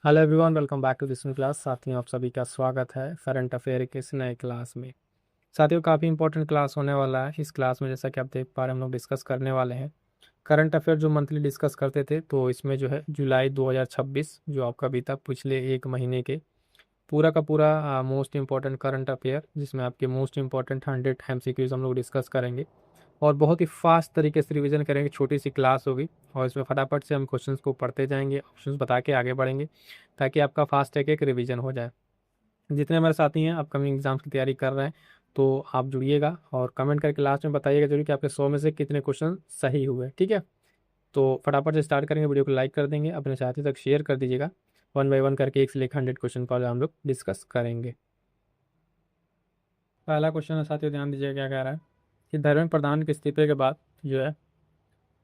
Hello everyone, welcome back to this new class. साथियों, आप सभी का स्वागत है करंट अफेयर के इस नए क्लास में। साथियों, काफ़ी इंपॉर्टेंट क्लास होने वाला है। इस क्लास में जैसा कि आप देख पा रहे हैं, हम लोग डिस्कस करने वाले हैं करंट अफेयर जो मंथली डिस्कस करते थे। तो इसमें जो है जुलाई 2026 जो आपका बीता पिछले एक महीने के पूरा का पूरा मोस्ट इंपॉर्टेंट करंट अफेयर, जिसमें आपके मोस्ट इंपॉर्टेंट 100 MCQs हम लोग डिस्कस करेंगे और बहुत ही फास्ट तरीके से रिवीजन करेंगे। छोटी सी क्लास होगी और इसमें फटाफट से हम क्वेश्चंस को पढ़ते जाएंगे, ऑप्शंस बता के आगे बढ़ेंगे ताकि आपका फास्ट एक रिवीजन हो जाए। जितने हमारे साथी हैं अपकमिंग एग्जाम्स की तैयारी कर रहे हैं, तो आप जुड़िएगा और कमेंट करके लास्ट में बताइएगा जरूर कि आपके 100 में से कितने क्वेश्चन सही हुए। ठीक है, तो फटाफट से स्टार्ट करेंगे। वीडियो को लाइक कर देंगे, अपने साथी तक शेयर कर दीजिएगा। 1 बाय 1 करके 1 से लेकर 100 क्वेश्चन पर हम लोग डिस्कस करेंगे। पहला क्वेश्चन है साथियों, ध्यान दीजिएगा क्या कह रहा है कि धर्मेंद्र प्रधान के इस्तीफे के बाद जो है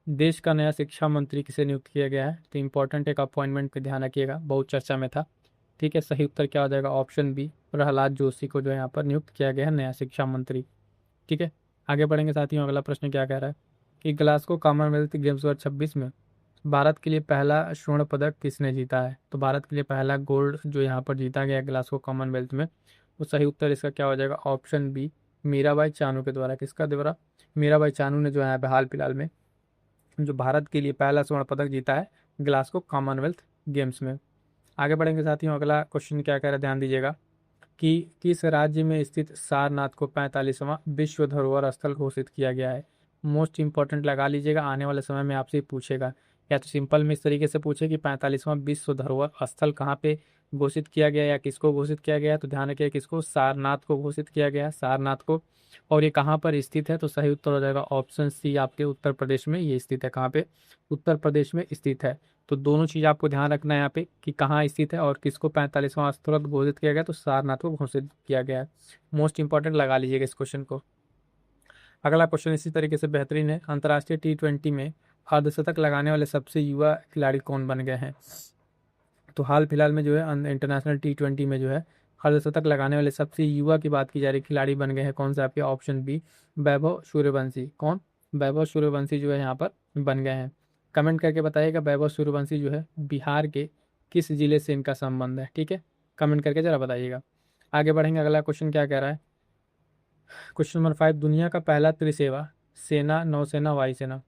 देश का नया शिक्षा मंत्री किसे नियुक्त किया गया है। तो इंपॉर्टेंट एक अपॉइंटमेंट पे ध्यान रखिएगा, बहुत चर्चा में था। ठीक है, सही उत्तर क्या हो जाएगा? ऑप्शन बी, प्रहलाद जोशी को जो है यहाँ पर नियुक्त किया गया है नया शिक्षा मंत्री। ठीक है, आगे बढ़ेंगे साथियों। अगला प्रश्न क्या कह रहा है कि ग्लासगो कॉमनवेल्थ गेम्स 2026 में भारत के लिए पहला स्वर्ण पदक किसने जीता है। तो भारत के लिए पहला गोल्ड जो यहाँ पर जीता गया है ग्लासगो कॉमनवेल्थ में, वो सही उत्तर इसका क्या हो जाएगा? ऑप्शन बी, मीराबाई चानू के द्वारा। किसका द्वारा? मीराबाई चानू ने जो है हाल फिलहाल में जो भारत के लिए पहला स्वर्ण पदक जीता है ग्लासगो कॉमनवेल्थ गेम्स में। आगे बढ़ेंगे साथियों। अगला क्वेश्चन क्या कह रहा है, ध्यान दीजिएगा कि किस राज्य में स्थित सारनाथ को 45वां विश्व धरोहर स्थल घोषित किया गया है। मोस्ट इंपॉर्टेंट लगा लीजिएगा, आने वाले समय में आपसे पूछेगा। या तो सिंपल में इस तरीके से पूछे कि 45वां विश्व धरोहर स्थल कहाँ पे घोषित किया गया या किसको घोषित किया गया है। तो ध्यान रखिए, किसको? सारनाथ को घोषित किया गया है, सारनाथ को। और ये कहाँ पर स्थित है? तो सही उत्तर हो जाएगा ऑप्शन सी, आपके उत्तर प्रदेश में ये स्थित है। कहाँ पे? उत्तर प्रदेश में स्थित है। तो दोनों चीज आपको ध्यान रखना है यहाँ पे कि कहाँ स्थित है और किसको 45वां स्थल घोषित किया गया। तो सारनाथ को घोषित किया गया है। मोस्ट इंपॉर्टेंट लगा लीजिएगा इस क्वेश्चन को। अगला क्वेश्चन इसी तरीके से बेहतरीन है। अंतर्राष्ट्रीय T20 में अर्धशतक लगाने वाले सबसे युवा खिलाड़ी कौन बन गए हैं। तो हाल फिलहाल में जो है इंटरनेशनल T20 में जो है अर्धशतक लगाने वाले सबसे युवा की बात की जा रही, खिलाड़ी बन गए हैं कौन से? आपके ऑप्शन बी, वैभव सूर्यवंशी। कौन? वैभव सूर्यवंशी जो है यहाँ पर बन गए हैं। कमेंट करके बताइएगा वैभव सूर्यवंशी जो है बिहार के किस जिले से इनका संबंध है। ठीक है, कमेंट करके जरा बताइएगा। आगे बढ़ेंगे। अगला क्वेश्चन क्या कह रहा है, क्वेश्चन नंबर 5, दुनिया का पहला त्रिसेवा सेना नौसेना वायुसेना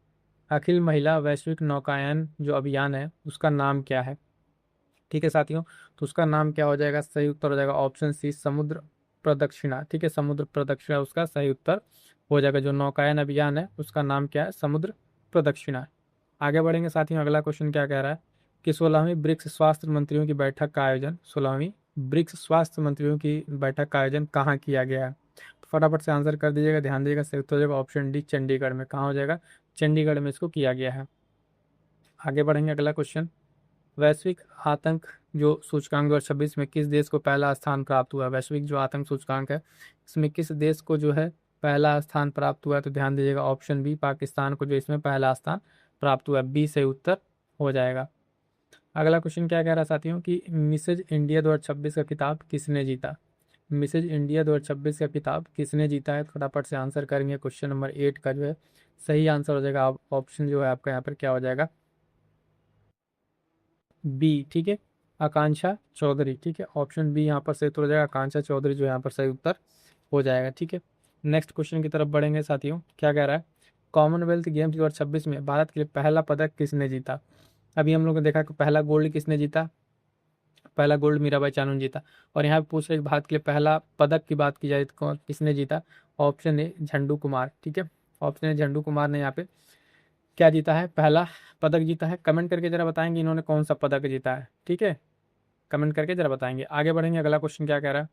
अखिल महिला वैश्विक नौकायन जो अभियान है उसका नाम क्या है। ठीक है साथियों, तो उसका नाम क्या हो जाएगा? सही उत्तर हो जाएगा ऑप्शन सी, समुद्र प्रदक्षिणा। ठीक है, समुद्र प्रदक्षिणा उसका सही उत्तर हो जाएगा। जो नौकायन अभियान है उसका नाम क्या है? समुद्र प्रदक्षिणा। आगे बढ़ेंगे साथियों। अगला क्वेश्चन क्या कह रहा है कि 16वीं ब्रिक्स स्वास्थ्य मंत्रियों की बैठक का आयोजन 16वीं ब्रिक्स स्वास्थ्य मंत्रियों की बैठक का आयोजन कहाँ किया गया है। तो फटाफट से आंसर कर दीजिएगा, ध्यान दीजिएगा। सही उत्तर हो जाएगा ऑप्शन डी, चंडीगढ़ में। कहाँ हो जाएगा? चंडीगढ़ में इसको किया गया है। आगे बढ़ेंगे। अगला क्वेश्चन, वैश्विक आतंक जो सूचकांक 2026 में किस देश को पहला स्थान प्राप्त हुआ? वैश्विक जो आतंक सूचकांक है इसमें किस देश को जो है पहला स्थान प्राप्त हुआ है। तो ध्यान दीजिएगा ऑप्शन बी, पाकिस्तान को जो इसमें पहला स्थान प्राप्त हुआ है। बी से उत्तर हो जाएगा। अगला क्वेश्चन क्या कह रहा है साथियों कि मिसेज इंडिया 2026 का खिताब किसने जीता। मिसेज इंडिया 2026 का खिताब किसने जीता है? फटाफट से आंसर करेंगे। क्वेश्चन नंबर 8 का जो है सही आंसर हो जाएगा ऑप्शन जो है आपका यहाँ पर क्या हो जाएगा? बी। ठीक है, आकांक्षा चौधरी। ठीक है, ऑप्शन बी यहाँ पर सही उत्तर हो जाएगा, आकांक्षा चौधरी जो यहाँ पर सही उत्तर हो जाएगा। ठीक है, नेक्स्ट क्वेश्चन की तरफ बढ़ेंगे साथियों। क्या कह रहा है, कॉमनवेल्थ गेम्स 2026 में भारत के लिए पहला पदक किसने जीता। अभी हम लोग ने देखा कि पहला गोल्ड किसने जीता, पहला गोल्ड मीराबाई चानू ने जीता। और यहाँ पे पूछ रहे भारत के लिए पहला पदक की बात की जाए तो किसने जीता। ऑप्शन ए, झंडू कुमार। ठीक है, ऑप्शन ए, झंडू कुमार ने यहाँ पे क्या जीता है? पहला पदक जीता है। कमेंट करके जरा बताएंगे इन्होंने कौन सा पदक जीता है। ठीक है, कमेंट करके जरा बताएंगे। आगे बढ़ेंगे। अगला क्वेश्चन क्या कह रहा है,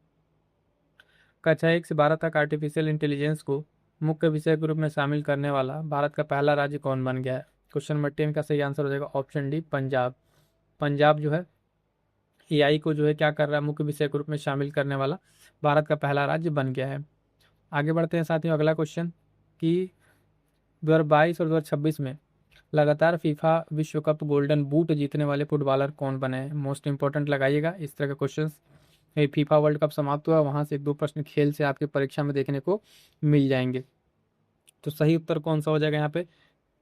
कक्षा 1 से 12 तक आर्टिफिशियल इंटेलिजेंस को मुख्य विषय के रूप में शामिल करने वाला भारत का पहला राज्य कौन बन गया है। क्वेश्चन नंबर 10 का सही आंसर हो जाएगा ऑप्शन डी, पंजाब। पंजाब जो है एआई को जो है क्या कर रहा है? मुख्य विषय के रूप में शामिल करने वाला भारत का पहला राज्य बन गया है। आगे बढ़ते हैं साथियों। अगला क्वेश्चन कि 2022 और 2026 में लगातार फीफा विश्व कप गोल्डन बूट जीतने वाले फुटबॉलर कौन बने हैं। मोस्ट इंपॉर्टेंट लगाइएगा, इस तरह के क्वेश्चन। फीफा वर्ल्ड कप समाप्त हुआ, वहां से एक दो प्रश्न खेल से आपकी परीक्षा में देखने को मिल जाएंगे। तो सही उत्तर कौन सा हो जाएगा यहाँ पे?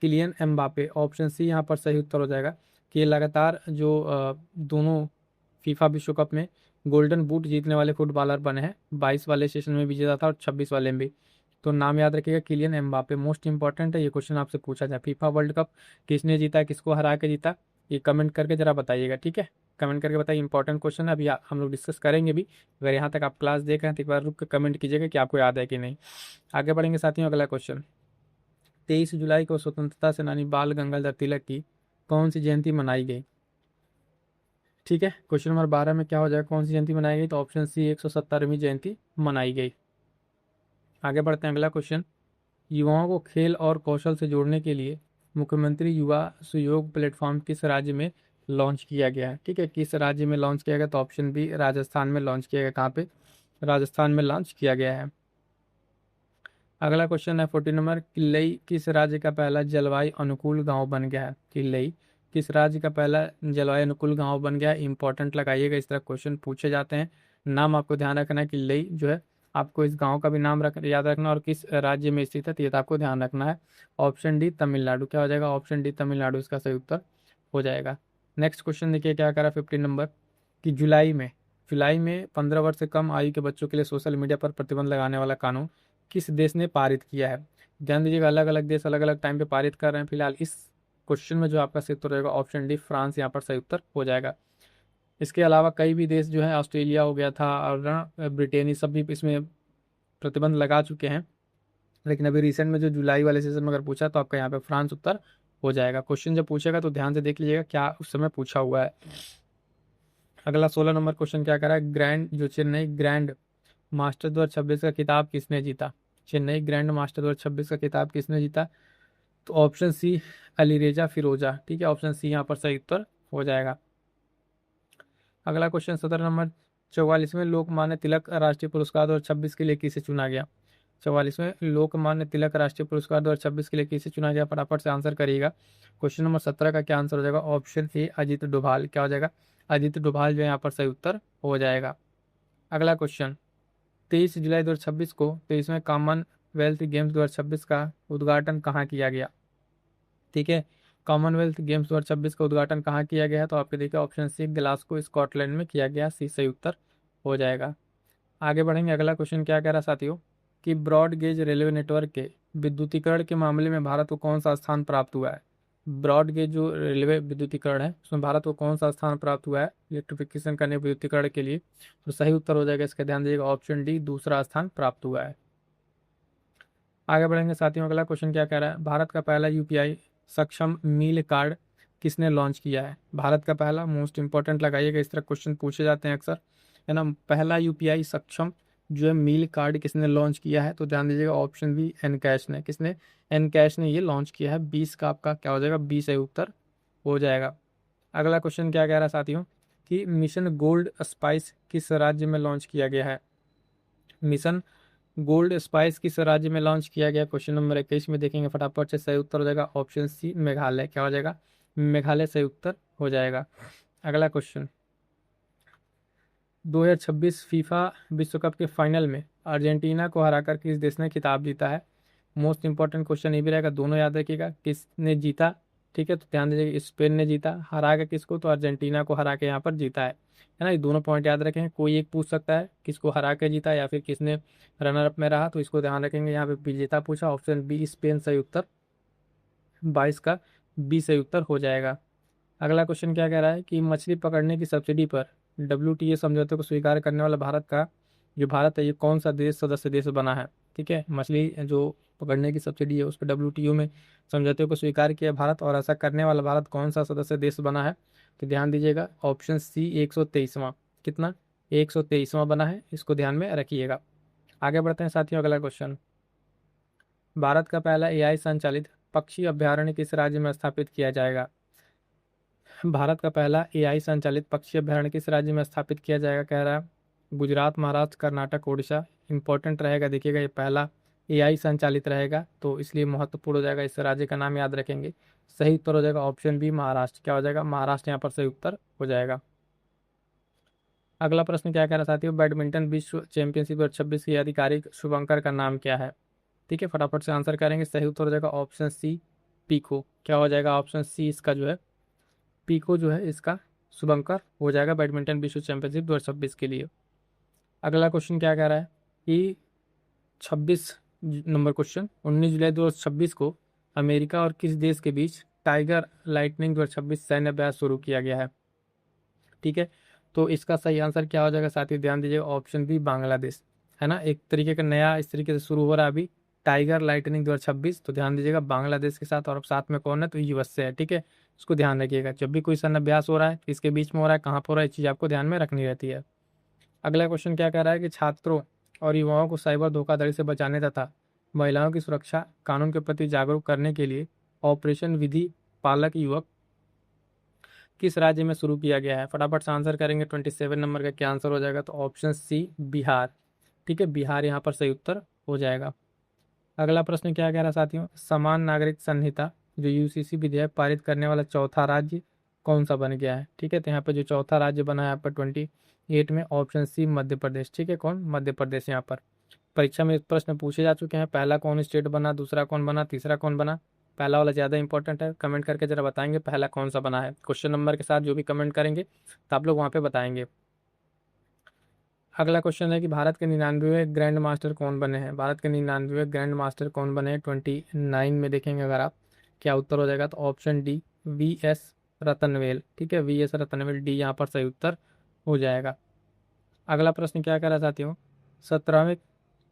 Kylian Mbappe. ऑप्शन सी यहाँ पर सही उत्तर हो जाएगा कि ये लगातार जो दोनों फीफा विश्व कप में गोल्डन बूट जीतने वाले फुटबॉलर बने हैं। 22 वाले सेशन में भी जीता था और 26 वाले में भी। तो नाम याद रखिएगा, किलियन एम्बापे। मोस्ट इंपॉर्टेंट है, ये क्वेश्चन आपसे पूछा जाए, फीफा वर्ल्ड कप किसने जीता, किसको हरा के जीता, ये कमेंट करके जरा बताइएगा, ठीक है। कमेंट करके बताइए, इंपॉर्टेंट क्वेश्चन है, अभी हम लोग डिस्कस करेंगे भी। अगर यहाँ तक आप क्लास देख रहे हैं तो एक बार रुक के कमेंट कीजिएगा कि आपको याद है कि नहीं। आगे बढ़ेंगे साथियों, अगला क्वेश्चन। 23 जुलाई को स्वतंत्रता सेनानी बाल गंगाधर तिलक की कौन सी जयंती मनाई गई? ठीक है, क्वेश्चन नंबर 12 में क्या हो जाएगा, कौन सी जयंती मनाई गई? तो ऑप्शन सी 170वीं जयंती मनाई गई। आगे बढ़ते हैं, अगला क्वेश्चन। युवाओं को खेल और कौशल से जोड़ने के लिए मुख्यमंत्री युवा सुयोग प्लेटफॉर्म किस राज्य में लॉन्च किया गया है? ठीक है, किस राज्य में लॉन्च किया गया? तो ऑप्शन बी राजस्थान में लॉन्च किया गया। कहाँ पे? राजस्थान में लॉन्च किया गया है। अगला क्वेश्चन है 14 नंबर। किल्लई किस राज्य का पहला जलवायु अनुकूल गांव बन गया है? किल्लई किस राज्य का पहला जलवायु अनुकूल गांव बन गया है? इंपॉर्टेंट लगाइएगा, इस तरह क्वेश्चन पूछे जाते हैं। नाम आपको ध्यान रखना है, किल्लई जो है, आपको इस गांव का भी नाम याद रखना और किस राज्य में स्थित है, तो ये तो आपको ध्यान रखना है। Option D Tamil Nadu. क्या हो जाएगा? ऑप्शन डी तमिलनाडु इसका सही उत्तर हो जाएगा। नेक्स्ट क्वेश्चन देखिए क्या करा 15 नंबर, कि जुलाई में 15 वर्ष से कम आयु के बच्चों के लिए सोशल मीडिया पर प्रतिबंध लगाने वाला कानून किस देश ने पारित किया है? ध्यान दीजिएगा, अलग अलग देश अलग अलग टाइम पे पारित कर रहे हैं। फिलहाल इस क्वेश्चन में जो आपका सही उत्तर रहेगा ऑप्शन डी फ्रांस, यहाँ पर सही उत्तर हो जाएगा। इसके अलावा कई भी देश जो है, ऑस्ट्रेलिया हो गया था और ब्रिटेन, ये सब भी इसमें प्रतिबंध लगा चुके हैं। लेकिन अभी रिसेंट में जो जुलाई वाले सीजन में अगर पूछा तो आपका यहाँ पे फ्रांस उत्तर हो जाएगा। क्वेश्चन जब पूछेगा तो ध्यान से देख लीजिएगा क्या उस समय पूछा हुआ है। अगला 16 नंबर क्वेश्चन क्या करा है, चेन्नई ग्रैंड मास्टर 2026 का खिताब किसने जीता? चेन्नई ग्रैंड मास्टर 2026 का खिताब किसने जीता? तो ऑप्शन सी अलीरेजा फिरोजा। ठीक है, ऑप्शन सी यहाँ पर सही उत्तर हो जाएगा। अगला क्वेश्चन 17 नंबर। 44वें लोकमान्य तिलक राष्ट्रीय पुरस्कार 2026 के लिए किसे चुना गया? 44वें लोकमान्य तिलक राष्ट्रीय पुरस्कार 2026 के लिए किसे चुना गया? फटाफट से आंसर करिएगा। क्वेश्चन नंबर 17 का क्या आंसर हो जाएगा? Option A Ajit Doval. क्या हो जाएगा? अजीत डोभाल जो है यहाँ पर सही उत्तर हो जाएगा। अगला क्वेश्चन। 23 जुलाई 2026 को 23वें कॉमनवेल्थ गेम्स 2026 का उद्घाटन कहाँ किया गया? ठीक है, कॉमनवेल्थ गेम्स 2026 का उद्घाटन कहाँ किया गया है? तो आपके देखिए ऑप्शन सी ग्लासगो स्कॉटलैंड में किया गया, सी सही उत्तर हो जाएगा। आगे बढ़ेंगे, अगला क्वेश्चन क्या कह रहा है साथियों, कि ब्रॉड गेज रेलवे नेटवर्क के विद्युतीकरण के मामले में भारत को कौन सा स्थान प्राप्त हुआ है? ब्रॉड गेज जो रेलवे विद्युतीकरण है उसमें भारत को कौन सा स्थान प्राप्त हुआ है इलेक्ट्रिफिकेशन करने विद्युतीकरण के लिए? तो सही उत्तर हो जाएगा इसका, ध्यान दीजिएगा, ऑप्शन डी दूसरा स्थान प्राप्त हुआ है। आगे बढ़ेंगे साथियों, अगला क्वेश्चन क्या कह रहा है, भारत का पहला यूपीआई सक्षम मील कार्ड किसने लॉन्च किया है? भारत का पहला, मोस्ट इंपॉर्टेंट लगाइएगा, इस तरह क्वेश्चन पूछे जाते हैं अक्सर, है ना। पहला यूपीआई सक्षम जो है मील कार्ड किसने लॉन्च किया है? तो ध्यान दीजिएगा, ऑप्शन बी एनकैश ने। किसने? एनकैश ने ये लॉन्च किया है। 20 का आपका क्या हो जाएगा? 20 सही उत्तर हो जाएगा। अगला क्वेश्चन क्या कह रहा है साथियों, कि मिशन गोल्ड स्पाइस किस राज्य में लॉन्च किया गया है? मिशन गोल्ड स्पाइस किस राज्य में लॉन्च किया गया? क्वेश्चन नंबर 21 में देखेंगे, फटाफट से सही उत्तर हो जाएगा ऑप्शन सी मेघालय। क्या हो जाएगा? मेघालय सही उत्तर हो जाएगा। अगला क्वेश्चन, 2026 फीफा विश्व कप के फाइनल में अर्जेंटीना को हराकर किस देश ने खिताब जीता है? मोस्ट इंपॉर्टेंट क्वेश्चन ये भी रहेगा, दोनों याद रखिएगा, किसने जीता? ठीक है, तो ध्यान दीजिएगा, स्पेन ने जीता। हरा के किसको? तो अर्जेंटीना को हरा के यहाँ पर जीता है ना। ये दोनों पॉइंट याद रखें, कोई एक पूछ सकता है किसको हरा के जीता या फिर किसने रनर अप में रहा, तो इसको ध्यान रखेंगे। यहाँ पे विजेता पूछा, ऑप्शन बी स्पेन सही उत्तर, 22 का बी सही उत्तर हो जाएगा। अगला क्वेश्चन क्या कह रहा है, कि मछली पकड़ने की सब्सिडी पर WTO समझौते को स्वीकार करने वाला भारत का जो भारत है ये कौन सा देश सदस्य देश बना है? ठीक है, मछली जो पकड़ने की सब्सिडी है उस पर WTO में समझौते को स्वीकार किया भारत, और ऐसा करने वाला भारत कौन सा सदस्य देश बना है? तो ध्यान दीजिएगा, ऑप्शन सी 123वां। कितना? 123वां बना है, इसको ध्यान में रखिएगा। आगे बढ़ते हैं साथियों, अगला क्वेश्चन, भारत का पहला AI संचालित पक्षी अभ्यारण्य किस राज्य में स्थापित किया जाएगा? भारत का पहला AI संचालित पक्षी अभ्यारण्य किस राज्य में स्थापित किया जाएगा? कह रहा है गुजरात, महाराष्ट्र, कर्नाटक, उड़ीसा। इंपॉर्टेंट रहेगा, देखिएगा ये पहला AI संचालित रहेगा तो इसलिए महत्वपूर्ण हो जाएगा, इस राज्य का नाम याद रखेंगे। सही उत्तर हो जाएगा ऑप्शन बी महाराष्ट्र। क्या हो जाएगा? महाराष्ट्र यहाँ पर सही उत्तर हो जाएगा। अगला प्रश्न क्या कह रहा है साथियों, बैडमिंटन विश्व चैंपियनशिप 2026 की आधिकारिक शुभंकर का नाम क्या है? ठीक है, फटाफट से आंसर करेंगे, सही उत्तर हो जाएगा ऑप्शन सी पीको। क्या हो जाएगा? ऑप्शन सी इसका जो है पीको जो है इसका शुभंकर हो जाएगा बैडमिंटन विश्व चैंपियनशिप 2026 के लिए। अगला क्वेश्चन क्या कह रहा है कि 26 नंबर क्वेश्चन, 19 जुलाई 2026 को अमेरिका और किस देश के बीच टाइगर लाइटनिंग 2026 सैन्य अभ्यास शुरू किया गया है। ठीक है, तो इसका सही आंसर क्या हो जाएगा साथी, ध्यान दीजिएगा, ऑप्शन बी बांग्लादेश, है ना। एक तरीके का नया इस तरीके से शुरू हो रहा है अभी टाइगर लाइटनिंग 2026, तो ध्यान दीजिएगा बांग्लादेश के साथ, और साथ में कौन है, तो यूएस से है। ठीक है, इसको ध्यान रखिएगा, जब भी कोई सैन्य अभ्यास हो रहा है किसके बीच में हो रहा है, कहाँ पर हो रहा है, इस चीज़ आपको ध्यान में रखनी रहती है। अगला क्वेश्चन क्या कह रहा है कि छात्रों और युवाओं को साइबर धोखाधड़ी से बचाने तथा महिलाओं की सुरक्षा कानून के प्रति जागरूक करने के लिए ऑपरेशन विधि पालक युवक किस राज्य में शुरू किया गया है। फटाफट से आंसर करेंगे, 27 नंबर का क्या आंसर हो जाएगा, तो ऑप्शन सी बिहार। ठीक है, बिहार यहाँ पर सही उत्तर हो जाएगा। अगला प्रश्न क्या कह रहा है साथियों, समान नागरिक संहिता जो यूसीसी विधेयक पारित करने वाला चौथा राज्य कौन सा बन गया है। ठीक है, तो यहाँ पर जो चौथा राज्य बना है यहाँ पर 28 में ऑप्शन सी मध्य प्रदेश। ठीक है, कौन, मध्य प्रदेश। यहाँ पर परीक्षा में प्रश्न पूछे जा चुके हैं, पहला कौन स्टेट बना, दूसरा कौन बना, तीसरा कौन बना। पहला वाला ज़्यादा इंपॉर्टेंट है, कमेंट करके जरा बताएंगे पहला कौन सा बना है, क्वेश्चन नंबर के साथ जो भी कमेंट करेंगे तो आप लोग वहाँ पे बताएंगे। अगला क्वेश्चन है कि भारत के 99वें ग्रैंड मास्टर कौन बने हैं। भारत के 99वें ग्रैंड मास्टर कौन बने हैं 29 में देखेंगे अगर आप, क्या उत्तर हो जाएगा, तो ऑप्शन डी वी एस रतनवेल। ठीक है, वी एस रतनवेल, डी यहाँ पर सही उत्तर हो जाएगा। अगला प्रश्न क्या कर रहा साथियों, 17वें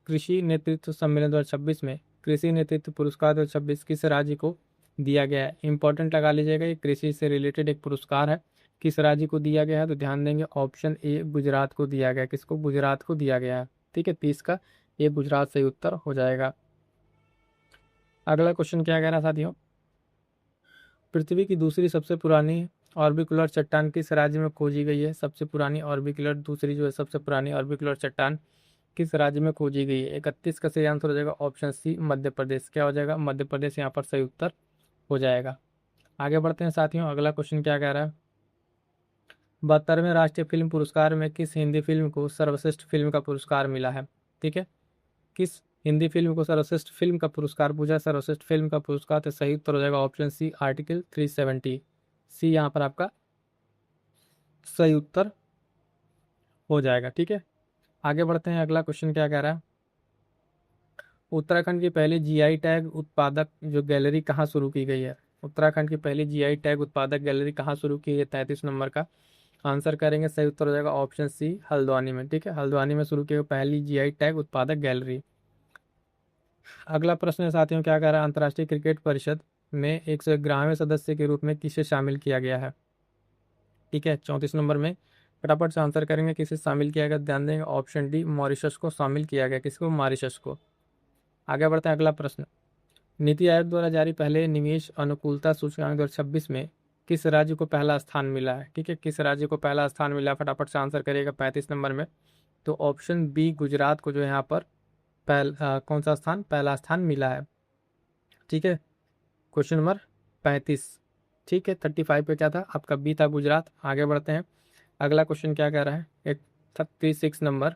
कृषि नेतृत्व सम्मेलन 2026 में कृषि नेतृत्व पुरस्कार 2026 किस राज्य को दिया गया है। इंपॉर्टेंट लगा लीजिएगा, ये कृषि से रिलेटेड एक पुरस्कार है, किस राज्य को दिया गया है, तो ध्यान देंगे ऑप्शन ए गुजरात को दिया गया है। किसको, गुजरात को दिया गया है। ठीक है, 30 का ये गुजरात सही उत्तर हो जाएगा। अगला क्वेश्चन क्या कह रहा है साथियों, पृथ्वी की दूसरी सबसे पुरानी ऑर्बिकुलर चट्टान किस राज्य में खोजी गई है। सबसे पुरानी ऑर्बिकुलर, दूसरी जो है सबसे पुरानी ऑर्बिकुलर चट्टान किस राज्य में खोजी गई है। 31 का सही आंसर हो जाएगा ऑप्शन सी मध्य प्रदेश। क्या हो जाएगा, मध्य प्रदेश यहाँ पर सही उत्तर हो जाएगा। आगे बढ़ते हैं साथियों, अगला क्वेश्चन क्या कह रहा है, 72वें राष्ट्रीय फिल्म पुरस्कार में किस हिंदी फिल्म को सर्वश्रेष्ठ फिल्म का पुरस्कार मिला है। ठीक है, किस हिंदी फिल्म को सर्वश्रेष्ठ फिल्म का पुरस्कार पूछा, सर्वश्रेष्ठ फिल्म का पुरस्कार, तो सही उत्तर हो जाएगा ऑप्शन सी आर्टिकल 370। सी यहाँ पर आपका सही उत्तर हो जाएगा। ठीक है, आगे बढ़ते हैं, अगला क्वेश्चन क्या कह रहा है, उत्तराखंड की पहली जीआई टैग उत्पादक जो गैलरी कहाँ शुरू की गई है। उत्तराखंड की पहली जीआई टैग उत्पादक गैलरी कहाँ शुरू की है, 33 नंबर का आंसर करेंगे, सही उत्तर हो जाएगा ऑप्शन सी हल्द्वानी में। ठीक है, हल्द्वानी में शुरू की गई पहली जीआई टैग उत्पादक गैलरी। अगला प्रश्न है साथियों, क्या कह रहा है, अंतर्राष्ट्रीय क्रिकेट परिषद में 111वें सदस्य के रूप में किसे शामिल किया गया है। ठीक है, 34 नंबर में फटाफट से आंसर करेंगे, किसे शामिल किया गया, ध्यान देंगे ऑप्शन डी मॉरिशस को शामिल किया गया। किसको, मॉरिशस को। आगे बढ़ते हैं, अगला प्रश्न, नीति आयोग द्वारा जारी पहले निवेश अनुकूलता सूचकांक 2026 में किस राज्य को पहला स्थान मिला है। ठीक है, किस राज्य को पहला स्थान मिला है, फटाफट से आंसर करिएगा 35 नंबर में, तो ऑप्शन बी गुजरात को जो है यहाँ पर कौन सा स्थान, पहला स्थान मिला है। ठीक है, क्वेश्चन नंबर 35। ठीक है, 35 पे क्या था आपका, बी था गुजरात। आगे बढ़ते हैं, अगला क्वेश्चन क्या कह रहा है, एक 36 नंबर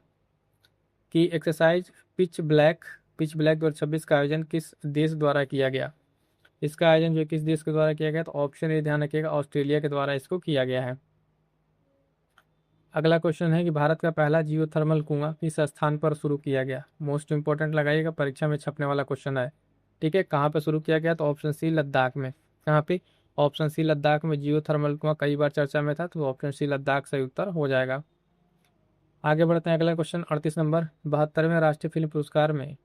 की एक्सरसाइज पिच ब्लैक 2026 का आयोजन किस देश द्वारा किया गया। इसका आयोजन जो किस देश के द्वारा किया गया, तो ऑप्शन ये ध्यान रखिएगा, ऑस्ट्रेलिया के द्वारा इसको किया गया है। अगला क्वेश्चन है कि भारत का पहला जियोथर्मल कुआं किस स्थान पर शुरू किया गया। मोस्ट इंपॉर्टेंट लगाइएगा, परीक्षा में छपने वाला क्वेश्चन है। ठीक है, कहाँ पे शुरू किया गया, तो ऑप्शन सी लद्दाख में। कहाँ पे, ऑप्शन सी लद्दाख में जियोथर्मल कुआं कई बार चर्चा में था, तो ऑप्शन सी लद्दाख सही उत्तर हो जाएगा। आगे बढ़ते हैं, अगला क्वेश्चन 38 नंबर, 72वें राष्ट्रीय फिल्म पुरस्कार में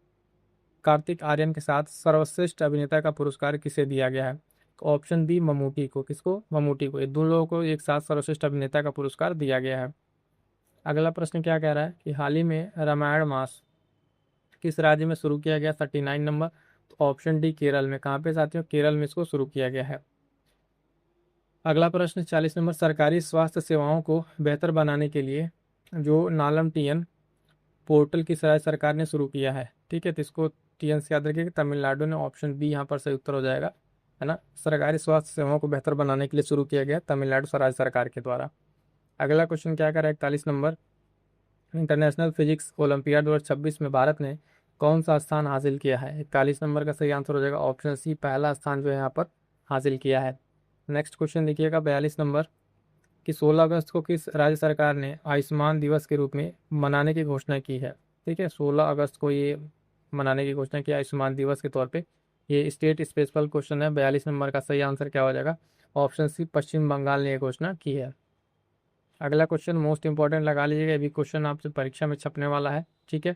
कार्तिक आर्यन के साथ सर्वश्रेष्ठ अभिनेता का पुरस्कार किसे दिया गया है। तो ऑप्शन बी ममूटी को। किसको, ममूटी को। ये दो लोगों को एक साथ सर्वश्रेष्ठ अभिनेता का पुरस्कार दिया गया है। अगला प्रश्न क्या कह रहा है कि हाल ही में रामायण मास किस राज्य में शुरू किया गया, 39 नंबर, तो ऑप्शन डी केरल में। कहाँ पे साथियों, केरल में इसको शुरू किया गया है। अगला प्रश्न 40 नंबर, सरकारी स्वास्थ्य सेवाओं को बेहतर बनाने के लिए जो नालम टीएन पोर्टल किस राज्य सरकार ने शुरू किया है। ठीक है, तो इसको टीएन से याद रखिए, तमिलनाडु ने। ऑप्शन बी यहाँ पर सही उत्तर हो जाएगा, है ना। सरकारी स्वास्थ्य सेवाओं को बेहतर बनाने के लिए शुरू किया गया तमिलनाडु राज्य सरकार के द्वारा। अगला क्वेश्चन क्या कर रहा है, 41 नंबर, इंटरनेशनल फिजिक्स ओलंपियाड 2026 में भारत ने कौन सा स्थान हासिल किया है। 41 नंबर का सही आंसर हो जाएगा ऑप्शन सी पहला स्थान जो है यहाँ पर हासिल किया है। नेक्स्ट क्वेश्चन देखिएगा 42 नंबर, कि 16 अगस्त को किस राज्य सरकार ने आयुष्मान दिवस के रूप में मनाने की घोषणा की है। ठीक है, 16 अगस्त को ये मनाने की घोषणा की आयुष्मान दिवस के तौर पे। ये स्टेट स्पेशल क्वेश्चन है। 42 नंबर का सही आंसर क्या हो जाएगा? ऑप्शन सी, पश्चिम बंगाल ने यह घोषणा की है। अगला क्वेश्चन मोस्ट इंपॉर्टेंट लगा लीजिएगा, अभी क्वेश्चन आपसे परीक्षा में छपने वाला है। ठीक है,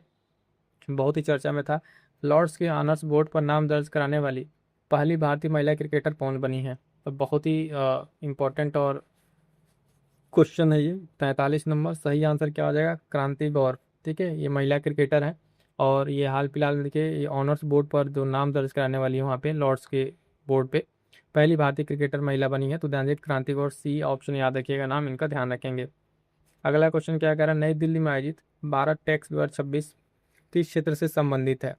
बहुत ही चर्चा में था। लॉर्ड्स के ऑनर्स बोर्ड पर नाम दर्ज कराने वाली पहली भारतीय महिला क्रिकेटर कौन बनी है? तो बहुत ही इम्पोर्टेंट और क्वेश्चन है ये। 43 नंबर सही आंसर क्या हो जाएगा? क्रांति गौर। ठीक है, ये महिला क्रिकेटर हैं और ये हाल फिलहाल में देखिए ये ऑनर्स बोर्ड पर जो नाम दर्ज कराने वाली है वहाँ पे लॉर्ड्स के बोर्ड पे पहली भारतीय क्रिकेटर महिला बनी है। तो ध्यान दीजिए क्रांति गौर, सी ऑप्शन याद रखिएगा, नाम इनका ध्यान रखेंगे। अगला क्वेश्चन क्या कह रहा है? नई दिल्ली में आयोजित भारत टेक्स 2026 किस क्षेत्र से संबंधित है?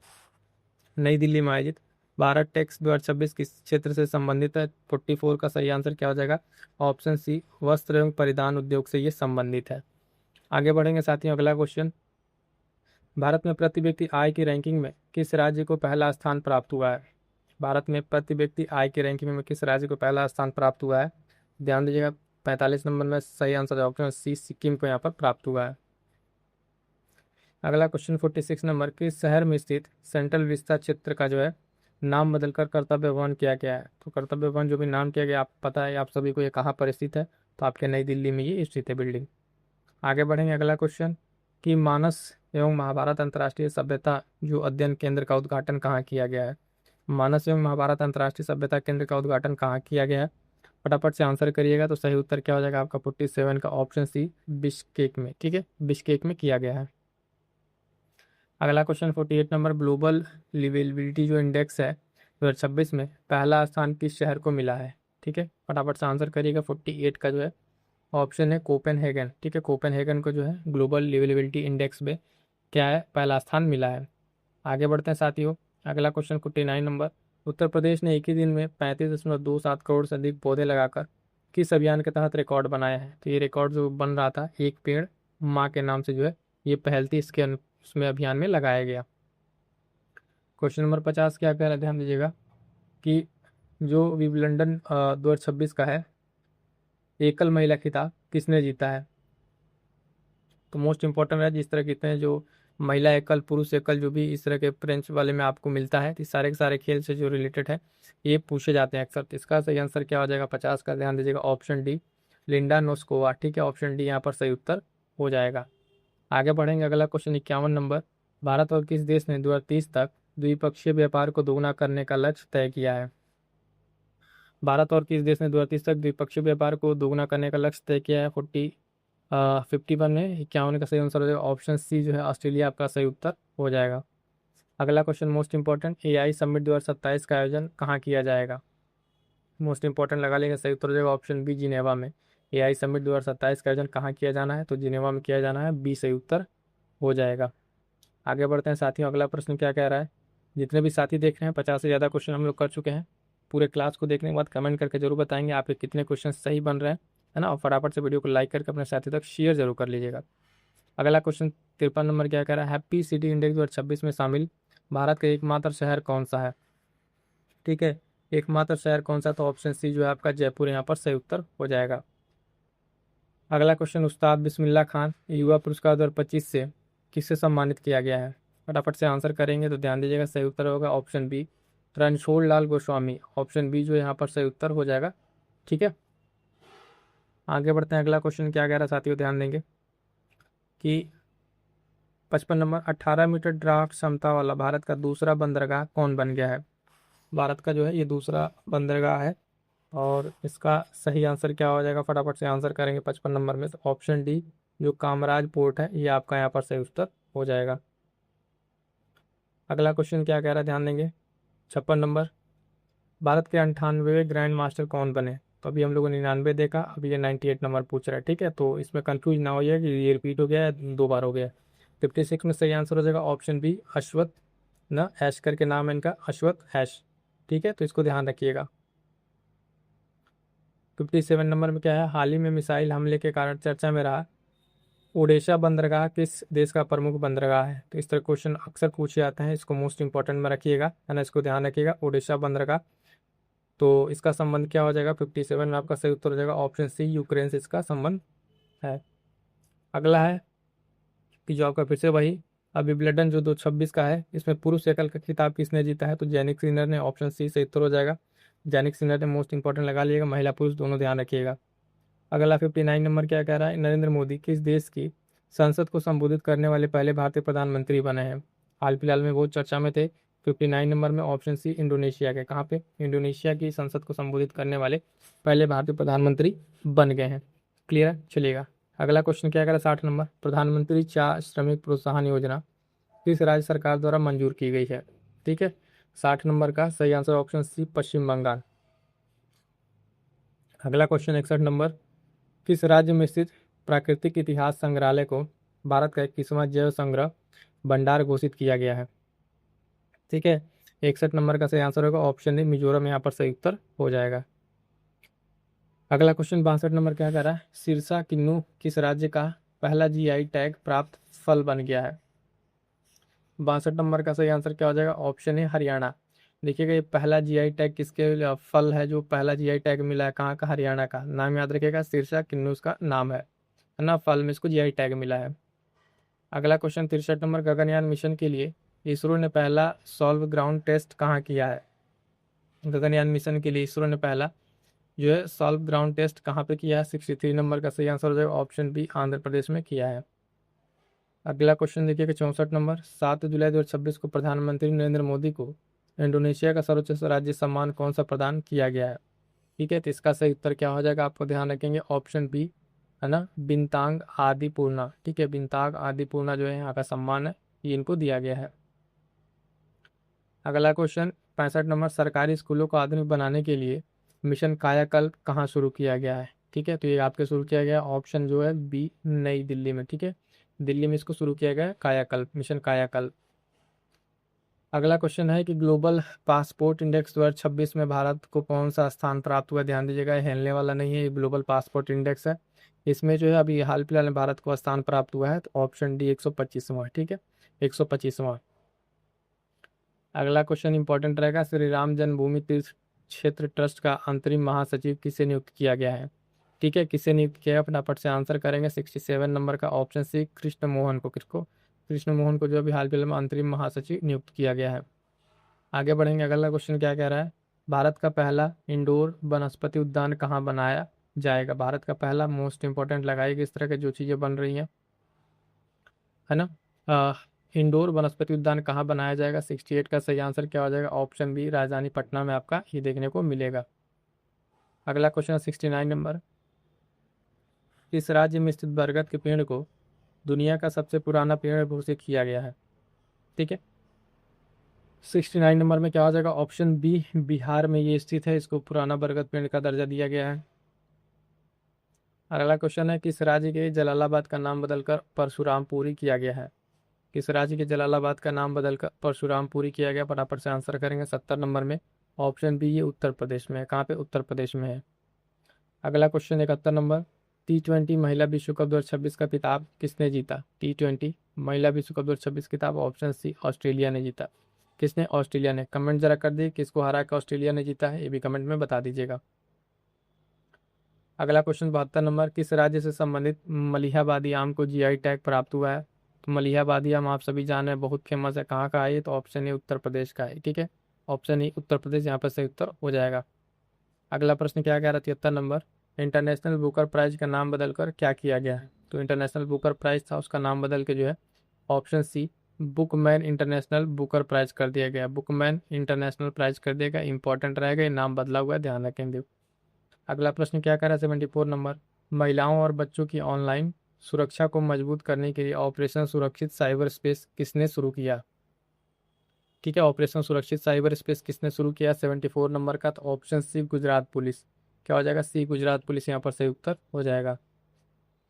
नई दिल्ली में आयोजित भारत टेक्स 2026 किस क्षेत्र से संबंधित है? 44 का सही आंसर क्या हो जाएगा? ऑप्शन सी, वस्त्र एवं परिधान उद्योग से ये संबंधित है। आगे बढ़ेंगे साथियों, अगला क्वेश्चन, भारत में प्रति व्यक्ति आय की रैंकिंग में किस राज्य को पहला स्थान प्राप्त हुआ है? भारत में प्रति व्यक्ति आय की रैंकिंग में किस राज्य को पहला स्थान प्राप्त हुआ है? ध्यान दीजिएगा 45 नंबर में सही आंसर ऑप्शन सी, सिक्किम को यहाँ पर प्राप्त हुआ है। अगला क्वेश्चन 46 नंबर, किस शहर में स्थित सेंट्रल विस्ता क्षेत्र का जो है नाम बदलकर कर्तव्य भवन किया गया है? तो कर्तव्य भवन जो भी नाम किया गया, आप पता है आप सभी को ये कहाँ पर स्थित है? तो आपके नई दिल्ली में ये स्थित है बिल्डिंग। आगे बढ़ेंगे, अगला क्वेश्चन कि मानस एवं महाभारत अंतर्राष्ट्रीय सभ्यता जो अध्ययन केंद्र का उद्घाटन कहाँ किया गया है? मानस एवं महाभारत अंतर्राष्ट्रीय सभ्यता केंद्र का उद्घाटन कहाँ किया गया है? फटाफट से आंसर करिएगा। तो सही उत्तर क्या हो जाएगा आपका? 47 का ऑप्शन सी, बिश्केक में। ठीक है, बिश्केक में किया गया है। अगला क्वेश्चन 48 नंबर, ग्लोबल लिवेबिलिटी जो इंडेक्स है 2026 में पहला स्थान किस शहर को मिला है? ठीक है, फटाफट से आंसर करिएगा। 48 का जो है ऑप्शन है कोपेनहेगन। ठीक है, कोपेनहेगन को जो है ग्लोबल लिवेबिलिटी इंडेक्स में क्या है? पहला स्थान मिला है। आगे बढ़ते हैं साथियों, अगला क्वेश्चन 49 नंबर, उत्तर प्रदेश ने एक ही दिन में 35.27 करोड़ से अधिक पौधे लगाकर किस अभियान के तहत रिकॉर्ड बनाया है? तो ये रिकॉर्ड जो बन रहा था, एक पेड़ माँ के नाम से जो है ये पहल थी, इसके उसमें अभियान में लगाया गया। क्वेश्चन नंबर 50 क्या कह रहा है? ध्यान दीजिएगा कि जो विंबलडन 2026 का है एकल महिला खिताब किसने जीता है? तो मोस्ट इंपॉर्टेंट है, जिस तरह के इतने जो महिला एकल, पुरुष एकल, जो भी इस तरह के फ्रेंच वाले में आपको मिलता है, तो सारे के सारे खेल से जो रिलेटेड है ये पूछे जाते हैं अक्सर। तो इसका सही आंसर क्या हो जाएगा 50 का? ध्यान दीजिएगा ऑप्शन डी, लिंडा नोस्कोवा। ठीक है, ऑप्शन डी यहाँ पर सही उत्तर हो जाएगा। आगे बढ़ेंगे, अगला क्वेश्चन 51 नंबर, भारत और किस देश ने 2030 तक द्विपक्षीय व्यापार को दोगुना करने का लक्ष्य तय किया है? भारत और किस देश ने 2030 तक द्विपक्षीय व्यापार को दोगुना करने का लक्ष्य तय किया है? 51 में 51 का सही आंसर हो जाएगा ऑप्शन सी, जो है ऑस्ट्रेलिया आपका सही उत्तर हो जाएगा। अगला question most important, AI summit 2027 का आयोजन कहाँ किया जाएगा? मोस्ट इंपॉर्टेंट लगा लेंगे, सही उत्तर हो जाएगा ऑप्शन बी, जिनेवा में। एआई समिट 2027 का आयोजन कहाँ किया जाना है? तो जिनेवा में किया जाना है, बी सही उत्तर हो जाएगा। आगे बढ़ते हैं साथियों, अगला प्रश्न क्या कह रहा है? जितने भी साथी देख रहे हैं 50 से ज़्यादा क्वेश्चन हम लोग कर चुके हैं। पूरे क्लास को देखने के बाद कमेंट करके जरूर बताएंगे आपके कितने क्वेश्चन सही बन रहे हैं, है ना। और फटाफट से वीडियो को लाइक करके अपने साथी तक शेयर जरूर कर लीजिएगा। अगला क्वेश्चन 53 नंबर क्या कह रहा है? हैप्पी सिटी इंडेक्स 2026 में शामिल भारत का एकमात्र शहर कौन सा है? ठीक है, एकमात्र शहर कौन सा? तो ऑप्शन सी जो है आपका जयपुर यहाँ पर सही उत्तर हो जाएगा। अगला क्वेश्चन, उस्ताद बिस्मिल्लाह खान युवा पुरस्कार 2025 से किससे सम्मानित किया गया है? फटाफट से आंसर करेंगे तो ध्यान दीजिएगा सही उत्तर होगा ऑप्शन बी, रणछोड़ लाल गोस्वामी। ऑप्शन बी जो यहाँ पर सही उत्तर हो जाएगा। ठीक है, आगे बढ़ते हैं, अगला क्वेश्चन क्या कह रहा है साथियों? ध्यान देंगे कि 55 नंबर, 18 मीटर ड्राफ्ट क्षमता वाला भारत का दूसरा बंदरगाह कौन बन गया है? भारत का जो है ये दूसरा बंदरगाह है और इसका सही आंसर क्या हो जाएगा? फटाफट से आंसर करेंगे 55 नंबर में, तो ऑप्शन डी जो कामराज पोर्ट है ये आपका यहाँ पर सही उत्तर हो जाएगा। अगला क्वेश्चन क्या कह रहा है? ध्यान देंगे 56 नंबर, भारत के 98वें ग्रैंड मास्टर कौन बने? तो अभी हम लोगों ने 99 देखा, अभी ये 98 नंबर पूछ रहा है। ठीक है, तो इसमें कंफ्यूज ना हो जाए कि ये रिपीट हो गया है, 2 बार हो गया। 56 में सही आंसर हो जाएगा ऑप्शन बी, अश्वत्थ न ऐश करके नाम है इनका, अश्वत्थ ऐश। ठीक है, तो इसको ध्यान रखिएगा। 57 नंबर में क्या है? हाल ही में मिसाइल हमले के कारण चर्चा में रहा ओडेशा बंदरगाह किस देश का प्रमुख बंदरगाह है? तो इस तरह क्वेश्चन अक्सर पूछे जाते हैं, इसको मोस्ट इंपॉर्टेंट में रखिएगा, है ना, इसको ध्यान रखिएगा। ओडेशा बंदरगाह तो इसका संबंध क्या हो जाएगा, 57 में आपका सही उत्तर हो जाएगा ऑप्शन सी, यूक्रेन से इसका संबंध है। अगला है कि जो आपका फिर से वही अब विंबलडन जो 2026 का है, इसमें पुरुष एकल का खिताब किसने जीता है, तो जैनिक सिनर ने, ऑप्शन सी सही उत्तर हो जाएगा। जैनिक सिनर ने मोस्ट इंपॉर्टेंट लगा लिएगा, महिला पुरुष दोनों ध्यान रखिएगा। अगला 59 नंबर क्या कह रहा है, नरेंद्र मोदी किस देश की संसद को संबोधित करने वाले पहले भारतीय प्रधानमंत्री बने हैं। हाल फिलहाल में बहुत चर्चा में थे। 59 नंबर में ऑप्शन सी इंडोनेशिया के, कहाँ पे, इंडोनेशिया की संसद को संबोधित करने वाले पहले भारतीय प्रधानमंत्री बन गए हैं। क्लियर है, चलिएगा। अगला क्वेश्चन क्या कह रहा है, 60 नंबर, प्रधानमंत्री चा श्रमिक प्रोत्साहन योजना किस राज्य सरकार द्वारा मंजूर की गई है। ठीक है, 60 नंबर का सही आंसर ऑप्शन सी, पश्चिम बंगाल। अगला क्वेश्चन 61 नंबर, किस राज्य में स्थित प्राकृतिक इतिहास संग्रहालय को भारत का 21वां जैव संग्रह भंडार घोषित किया गया है। ठीक है, 61 नंबर का सही आंसर होगा ऑप्शन ए, मिजोरम, यहाँ पर सही उत्तर हो जाएगा। अगला क्वेश्चन 62 नंबर क्या कह रहा है, सिरसा किन्नू किस राज्य का पहला जीआई टैग प्राप्त फल बन गया है। 62 नंबर का सही आंसर क्या हो जाएगा, ऑप्शन है हरियाणा। देखिएगा ये पहला जीआई टैग किसके फल है जो पहला जीआई टैग मिला है, कहाँ का, हरियाणा का। नाम याद रखिएगा, सिरसा किन्नू उसका नाम है ना, फल में इसको जीआई टैग मिला है। अगला क्वेश्चन 63 नंबर, गगनयान मिशन के लिए इसरो ने पहला सॉल्व ग्राउंड टेस्ट कहाँ किया है। गगनयान मिशन के लिए इसरो ने पहला जो है सॉल्व ग्राउंड टेस्ट कहाँ पे किया है। 63 नंबर का सही आंसर हो जाएगा ऑप्शन बी, आंध्र प्रदेश में किया है। अगला क्वेश्चन देखिएगा 64 नंबर, 7 जुलाई 2026 को प्रधानमंत्री नरेंद्र मोदी को इंडोनेशिया का सर्वोच्च राज्य सम्मान कौन सा प्रदान किया गया है। ठीक है, तो इसका सही उत्तर क्या हो जाएगा, आपको ध्यान रखेंगे ऑप्शन बी, है ना, बिनतांग आदि पूर्णा। ठीक है, बिनतांग आदि पूर्णा जो है यहाँ का सम्मान है, ये इनको दिया गया है। अगला क्वेश्चन 65 नंबर, सरकारी स्कूलों को आधुनिक बनाने के लिए मिशन कायाकल्प कहाँ शुरू किया गया है। ठीक है, तो ये आपके शुरू किया गया ऑप्शन जो है बी, नई दिल्ली में। ठीक है, दिल्ली में इसको शुरू किया गया है कायाकल्प, मिशन कायाकल्प। अगला क्वेश्चन है कि ग्लोबल पासपोर्ट इंडेक्स 2026 में भारत को कौन सा स्थान प्राप्त हुआ। ध्यान दीजिएगा, हिलने वाला नहीं है, ये ग्लोबल पासपोर्ट इंडेक्स है। इसमें जो है अभी हाल फिलहाल में भारत को स्थान प्राप्त हुआ है, तो ऑप्शन डी 125वां। ठीक है, 125वां। अगला क्वेश्चन इंपॉर्टेंट रहेगा, श्री राम जन्मभूमि तीर्थ क्षेत्र ट्रस्ट का अंतरिम महासचिव किसे नियुक्त किया गया है। ठीक है, किसे नियुक्त किया है, फटाफट से आंसर करेंगे। 67 नंबर का ऑप्शन सी, कृष्ण मोहन को। किसको, कृष्ण मोहन को जो अभी हाल फिलहाल में अंतरिम महासचिव नियुक्त किया गया है। आगे बढ़ेंगे, अगला क्वेश्चन क्या कह रहा है, भारत का पहला इंडोर वनस्पति उद्यान कहाँ बनाया जाएगा। भारत का पहला, मोस्ट इंपॉर्टेंट लगाइएगा इस तरह की जो चीज़ें बन रही हैं, है ना। इंडोर वनस्पति उद्यान कहाँ बनाया जाएगा। 68 का सही आंसर क्या हो जाएगा, ऑप्शन बी, राजधानी पटना में आपका ये देखने को मिलेगा। अगला क्वेश्चन 69 नंबर, किस राज्य में स्थित बरगद के पेड़ को दुनिया का सबसे पुराना पेड़ घोषित किया गया है। ठीक है, 69 नंबर में क्या हो जाएगा, ऑप्शन बी, बिहार में ये स्थित है, इसको पुराना बरगद पेड़ का दर्जा दिया गया है। अगला क्वेश्चन है, किस राज्य के जलालाबाद का नाम बदलकर परशुरामपुरी किया गया है। किस राज्य के जलालाबाद का नाम बदलकर परशुरामपुरी किया गया, फटाफट से आंसर करेंगे। 70 नंबर में ऑप्शन बी, ये उत्तर प्रदेश में है। कहाँ पे, उत्तर प्रदेश में है। अगला क्वेश्चन 71 नंबर, T20 महिला विश्व कप 2026 का खिताब किसने जीता। T20 महिला विश्व कप 2026 खिताब, ऑप्शन सी, ऑस्ट्रेलिया ने जीता। किसने, ऑस्ट्रेलिया ने। कमेंट जरा कर दिए किसको हरा के ऑस्ट्रेलिया ने जीता है, ये भी कमेंट में बता दीजिएगा। अगला क्वेश्चन 72 नंबर, किस राज्य से संबंधित मलिहाबादी आम को जीआई टैग प्राप्त हुआ है। तो मलिहाबादी आम आप सभी जान रहे हैं, बहुत फेमस है, कहाँ का है ये, तो ऑप्शन ए, उत्तर प्रदेश का है। ठीक है, ऑप्शन ए, उत्तर प्रदेश यहाँ पर सही उत्तर हो जाएगा। अगला प्रश्न क्या कह रहा है, 73 नंबर, इंटरनेशनल बुकर प्राइज का नाम बदलकर क्या किया गया है। तो इंटरनेशनल बुकर प्राइज था, उसका नाम बदल के जो है option C, Bookman international Booker prize कर दिया गया। बुकमैन इंटरनेशनल प्राइज कर दिया गया, इंपॉर्टेंट रहेगा, ये नाम बदला हुआ है, ध्यान रखेंगे। अगला प्रश्न क्या कह रहा है, 74 नंबर, महिलाओं और बच्चों की ऑनलाइन सुरक्षा को मजबूत करने के लिए ऑपरेशन सुरक्षित साइबर स्पेस किसने शुरू किया। ठीक है, ऑपरेशन सुरक्षित साइबर स्पेस किसने शुरू किया, 74 नंबर का, तो ऑप्शन सी, गुजरात पुलिस। क्या हो जाएगा, सी, गुजरात पुलिस यहाँ पर सही उत्तर हो जाएगा।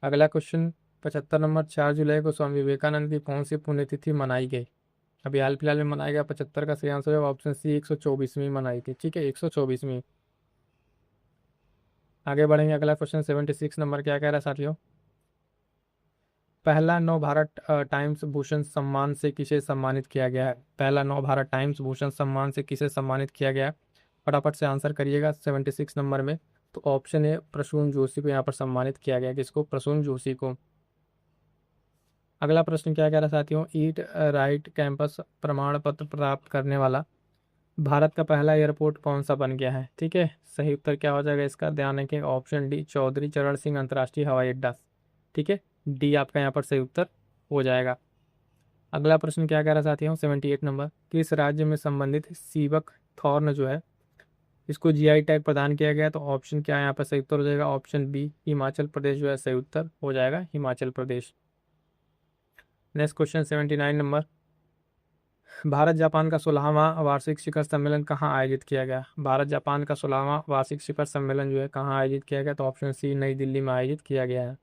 अगला क्वेश्चन 75 नंबर, 4 जुलाई को स्वामी विवेकानंद की कौन सी पुण्यतिथि मनाई गई। अभी हाल फिलहाल में मनाया गया, 75 का सही आंसर है ऑप्शन सी, 124वीं मनाई थी। ठीक है, 124वीं। आगे बढ़ेंगे, अगला क्वेश्चन 76 नंबर क्या कह रहा है साथियों, पहला नव भारत टाइम्स भूषण सम्मान से किसे सम्मानित किया गया है। पहला नव भारत टाइम्स भूषण सम्मान से किसे सम्मानित किया गया है। फटाफट से आंसर करिएगा 76 नंबर में। तो ऑप्शन है प्रसून जोशी को यहाँ पर सम्मानित किया गया, किसको? प्रसून जोशी को। अगला प्रश्न क्या कह रहा है साथियों? ईट राइट कैंपस प्रमाण पत्र प्राप्त करने वाला भारत का पहला एयरपोर्ट कौन सा बन गया है? ठीक है, सही उत्तर क्या हो जाएगा इसका? ध्यान रखें, ऑप्शन डी चौधरी चरण सिंह अंतर्राष्ट्रीय हवाई अड्डा। ठीक है, डी आपका यहाँ पर सही उत्तर हो जाएगा। अगला प्रश्न क्या कह रहा है साथियों? 78 नंबर, किस राज्य में संबंधित सीबक थॉर्न जो है इसको जीआई टैग प्रदान किया गया? तो ऑप्शन क्या है यहाँ पर सही उत्तर हो जाएगा? ऑप्शन बी हिमाचल प्रदेश जो है सही उत्तर हो जाएगा, Himachal Pradesh. Next question 79 number, Bharat Japan का 16वां वार्षिक शिखर सम्मेलन कहाँ आयोजित किया गया? भारत जापान का 16वां वार्षिक शिखर सम्मेलन जो है कहाँ आयोजित किया गया? तो ऑप्शन सी नई दिल्ली में आयोजित किया गया है।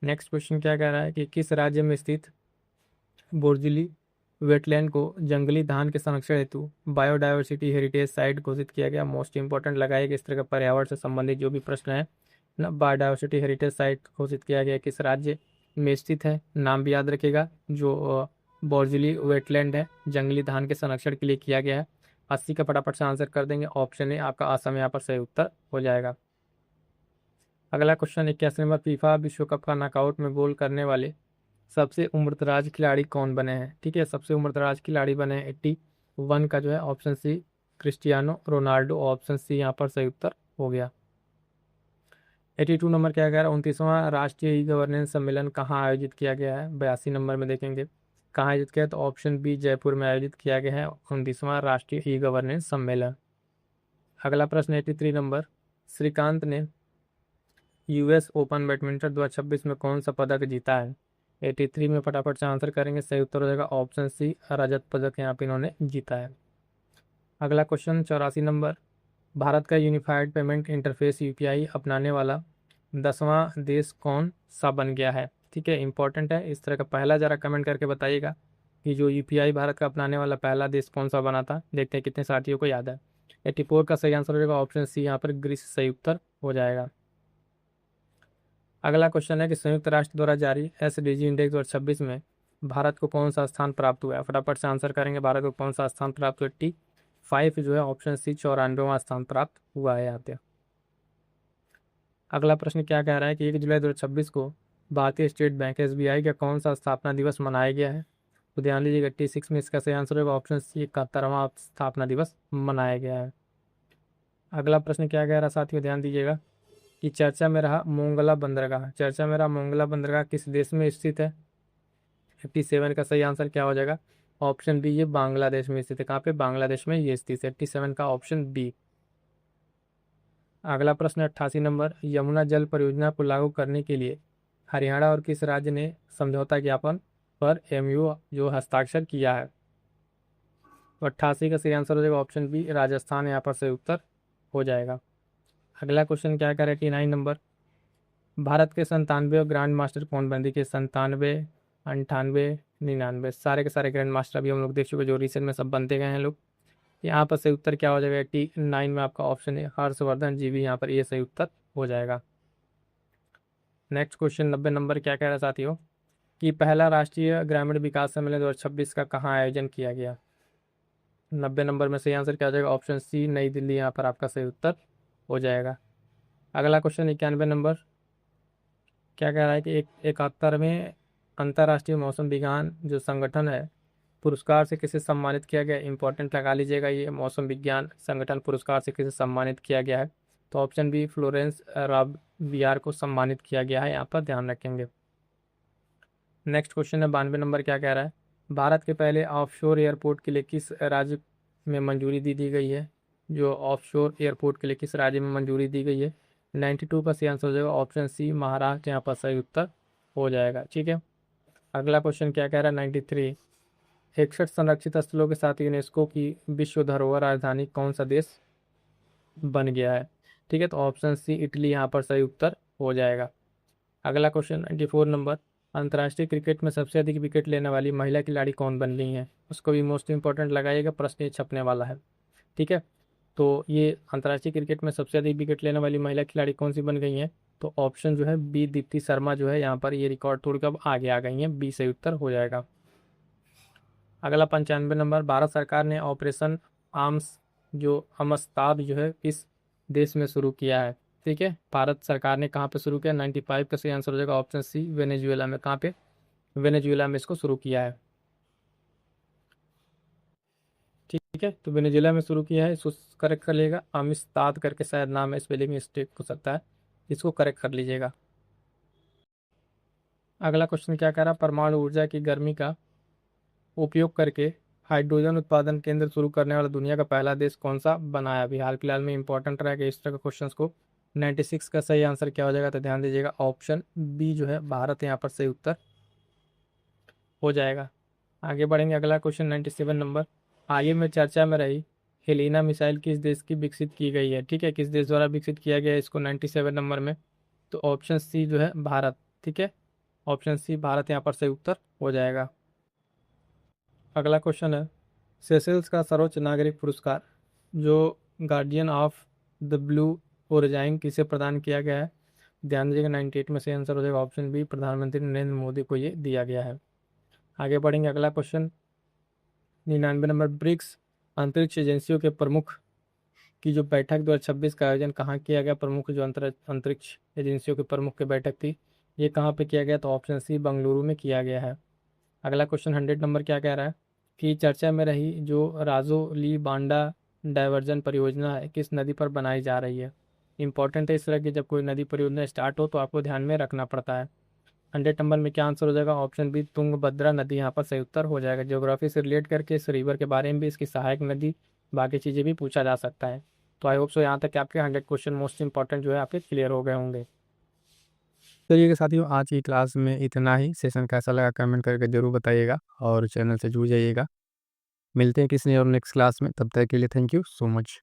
नेक्स्ट क्वेश्चन क्या कह रहा है कि किस राज्य में स्थित बोर्जिली वेटलैंड को जंगली धान के संरक्षण हेतु बायोडायवर्सिटी हेरिटेज साइट घोषित किया गया? मोस्ट इंपॉर्टेंट लगाइए कि इस तरह का पर्यावरण से संबंधित जो भी प्रश्न है ना, बायोडायवर्सिटी हेरिटेज साइट घोषित किया गया किस राज्य में स्थित है? नाम भी याद रखेगा, जो बोर्जिली वेटलैंड है जंगली धान के संरक्षण के लिए किया गया है। 80 का फटाफट से आंसर कर देंगे, ऑप्शन ए आपका असम यहाँ पर सही उत्तर हो जाएगा। अगला क्वेश्चन 81 नंबर, फीफा विश्व कप का नॉकआउट में गोल करने वाले सबसे उम्रदराज खिलाड़ी कौन बने हैं? ठीक है, सबसे उम्रदराज खिलाड़ी बने हैं 81 का जो है option C Cristiano Ronaldo, option C यहाँ पर सही उत्तर हो गया। 82 नंबर क्या कह रहा है? 29वां राष्ट्रीय ई गवर्नेंस सम्मेलन कहाँ आयोजित किया गया है? 82 नंबर में देखेंगे कहाँ आयोजित किया, तो ऑप्शन बी जयपुर में आयोजित किया गया है 29वां राष्ट्रीय ई गवर्नेंस सम्मेलन। अगला प्रश्न 83 नंबर, श्रीकांत ने यूएस ओपन बैडमिंटन 2026 में कौन सा पदक जीता है? 83 में फटाफट से आंसर करेंगे, सही उत्तर हो जाएगा ऑप्शन सी रजत पदक यहाँ पे इन्होंने जीता है। अगला क्वेश्चन 84 नंबर, भारत का यूनिफाइड पेमेंट इंटरफेस यूपीआई अपनाने वाला 10वां देश कौन सा बन गया है? ठीक है, इंपॉर्टेंट है, इस तरह का पहला जरा कमेंट करके बताइएगा कि जो यूपीआई भारत का अपनाने वाला पहला देश कौन सा बना था। देखते हैं कितने साथियों को याद है। 84 का सही आंसर हो जाएगा ऑप्शन सी यहाँ पर ग्रीस सही उत्तर हो जाएगा। अगला क्वेश्चन है कि संयुक्त राष्ट्र द्वारा जारी एसडीजी इंडेक्स 2026 में भारत को कौन सा स्थान प्राप्त हुआ है? फटाफट से आंसर करेंगे, भारत को कौन सा स्थान प्राप्त हुआ? 85 जो है ऑप्शन सी 94वां स्थान प्राप्त हुआ है यहाँ पे। अगला प्रश्न क्या कह रहा है कि 1 जुलाई 2026 को भारतीय स्टेट बैंक एसबीआई का कौन सा स्थापना दिवस मनाया गया है? तो ध्यान लीजिएगा 86 में इसका सही आंसर होगा ऑप्शन सी 71वां स्थापना दिवस मनाया गया है। अगला प्रश्न क्या कह रहा है साथियों, ध्यान दीजिएगा कि चर्चा में रहा मोंगला बंदरगाह, चर्चा में रहा मोंगला बंदरगाह किस देश में स्थित है? 57 का सही आंसर क्या हो जाएगा? ऑप्शन बी ये बांग्लादेश में स्थित है। कहाँ पे? बांग्लादेश में ये स्थित है। 87 का ऑप्शन बी। अगला प्रश्न 88 नंबर, यमुना जल परियोजना को लागू करने के लिए हरियाणा और किस राज्य ने समझौता ज्ञापन पर एमयू जो हस्ताक्षर किया है? तो 88 का सही आंसर हो जाएगा ऑप्शन बी राजस्थान, यहाँ पर सही उत्तर हो जाएगा। अगला क्वेश्चन क्या कर 89 नंबर, भारत के 97 ग्रैंड मास्टर कौन बने? देखिए 97, 98, 99 सारे के सारे ग्रैंड मास्टर अभी हम लोग देख चुके, जो रिसेंट में सब बनते गए हैं लोग। यहाँ पर सही उत्तर क्या हो जाएगा? 89 में आपका ऑप्शन है हर्षवर्धन जी भी यहाँ पर ये सही उत्तर हो जाएगा। नेक्स्ट क्वेश्चन 90 नंबर क्या कह रहा है साथियों कि पहला राष्ट्रीय ग्रामीण विकास सम्मेलन 2026 का कहाँ आयोजन किया गया? 90 नंबर में सही आंसर क्या हो जाएगा? ऑप्शन सी नई दिल्ली यहाँ पर आपका सही उत्तर हो जाएगा। अगला क्वेश्चन 91 नंबर क्या कह रहा है कि 71वें अंतर्राष्ट्रीय मौसम विज्ञान जो संगठन है पुरस्कार से किसे सम्मानित किया गया? इंपॉर्टेंट लगा लीजिएगा, ये मौसम विज्ञान संगठन पुरस्कार से किसे सम्मानित किया गया है? तो ऑप्शन बी फ्लोरेंस राबियार को सम्मानित किया गया है, यहाँ पर ध्यान रखेंगे। नेक्स्ट क्वेश्चन है 92 नंबर क्या कह रहा है, भारत के पहले ऑफशोर एयरपोर्ट के लिए किस राज्य में मंजूरी दी गई है? जो ऑफशोर एयरपोर्ट के लिए किस राज्य में मंजूरी दी गई है? 92 का सही आंसर हो जाएगा ऑप्शन सी महाराष्ट्र, यहाँ पर सही उत्तर हो जाएगा। ठीक है, अगला क्वेश्चन क्या कह रहा है 93, 61 संरक्षित स्थलों के साथ यूनेस्को की विश्व धरोहर राजधानी कौन सा देश बन गया है? ठीक है, तो ऑप्शन सी इटली यहाँ पर सही उत्तर हो जाएगा। अगला क्वेश्चन 94 नंबर, अंतर्राष्ट्रीय क्रिकेट में सबसे अधिक विकेट लेने वाली महिला खिलाड़ी कौन बन रही हैं? उसको भी मोस्ट इंपॉर्टेंट लगाइएगा, प्रश्न ये छपने वाला है। ठीक है, तो ये अंतर्राष्ट्रीय क्रिकेट में सबसे अधिक विकेट लेने वाली महिला खिलाड़ी कौन सी बन गई हैं? तो ऑप्शन जो है बी दीप्ति शर्मा जो है यहाँ पर ये रिकॉर्ड तोड़ कर आगे आ गई हैं, बी सही उत्तर हो जाएगा। अगला 95 नंबर, भारत सरकार ने ऑपरेशन आर्म्स जो अमस्ताद जो है किस देश में शुरू किया है? ठीक है, भारत सरकार ने कहाँ पे शुरू किया? 95 का सही आंसर हो जाएगा ऑप्शन सी, वेनेजुएला में। कहाँ पे? वेनेजुएला में इसको शुरू किया है। ठीक है, तो वेनेजुएला में शुरू किया है, इसको करेक्ट कर लीजिएगा। अमिस्ताद करके शायद नाम है, स्पेलिंग मिस्टेक हो सकता है, इसको करेक्ट कर लीजिएगा। अगला क्वेश्चन क्या कह रहा है? परमाणु ऊर्जा की गर्मी का उपयोग करके हाइड्रोजन उत्पादन केंद्र शुरू करने वाला दुनिया का पहला देश कौन सा बना है? अभी हाल फिलहाल में इंपॉर्टेंट रहेगा इस तरह के क्वेश्चन को। 96 का सही आंसर क्या हो जाएगा? तो ध्यान दीजिएगा, ऑप्शन बी जो है भारत यहाँ पर सही उत्तर हो जाएगा। आगे बढ़ेंगे, अगला क्वेश्चन 97 नंबर। आगे में चर्चा में रही हेलिना मिसाइल किस देश की विकसित की गई है? ठीक है, किस देश द्वारा विकसित किया गया है इसको 97 नंबर में? तो ऑप्शन सी जो है भारत। ठीक है, ऑप्शन सी भारत यहाँ पर सही उत्तर हो जाएगा। अगला क्वेश्चन है, सेशल्स का सर्वोच्च नागरिक पुरस्कार जो गार्डियन ऑफ द ब्लू ओरिजाइन किसे प्रदान किया गया है? ध्यान दीजिएगा, 98 में सही आंसर हो जाएगा ऑप्शन बी, प्रधानमंत्री नरेंद्र मोदी को ये दिया गया है। आगे बढ़ेंगे, अगला क्वेश्चन 99 नंबर। ब्रिक्स अंतरिक्ष एजेंसियों के प्रमुख की जो बैठक 2026 का आयोजन कहाँ किया गया? प्रमुख जो अंतरिक्ष एजेंसियों के प्रमुख की बैठक थी, ये कहाँ पे किया गया? तो ऑप्शन सी बंगलुरु में किया गया है। अगला क्वेश्चन 100 नंबर क्या कह रहा है कि चर्चा में रही जो राजोली बांडा डायवर्जन परियोजना है किस नदी पर बनाई जा रही है? इंपॉर्टेंट है, इस तरह की जब कोई नदी परियोजना स्टार्ट हो तो आपको ध्यान में रखना पड़ता है। 100 नंबर में क्या आंसर हो जाएगा? ऑप्शन बी, तुंगभद्रा नदी यहाँ पर सही उत्तर हो जाएगा। ज्योग्राफी से रिलेट करके इस रिवर के बारे में भी, इसकी सहायक नदी, बाकी चीज़ें भी पूछा जा सकता है। तो आई होप सो यहाँ तक आपके 100 क्वेश्चन मोस्ट इंपॉर्टेंट जो है आपके क्लियर हो गए होंगे। चलिए साथियों, आज की क्लास में इतना ही। सेशन कैसा लगा कमेंट करके ज़रूर बताइएगा और चैनल से जुड़ जाइएगा। मिलते हैं किसी और नेक्स्ट क्लास में, तब तक के लिए थैंक यू सो मच।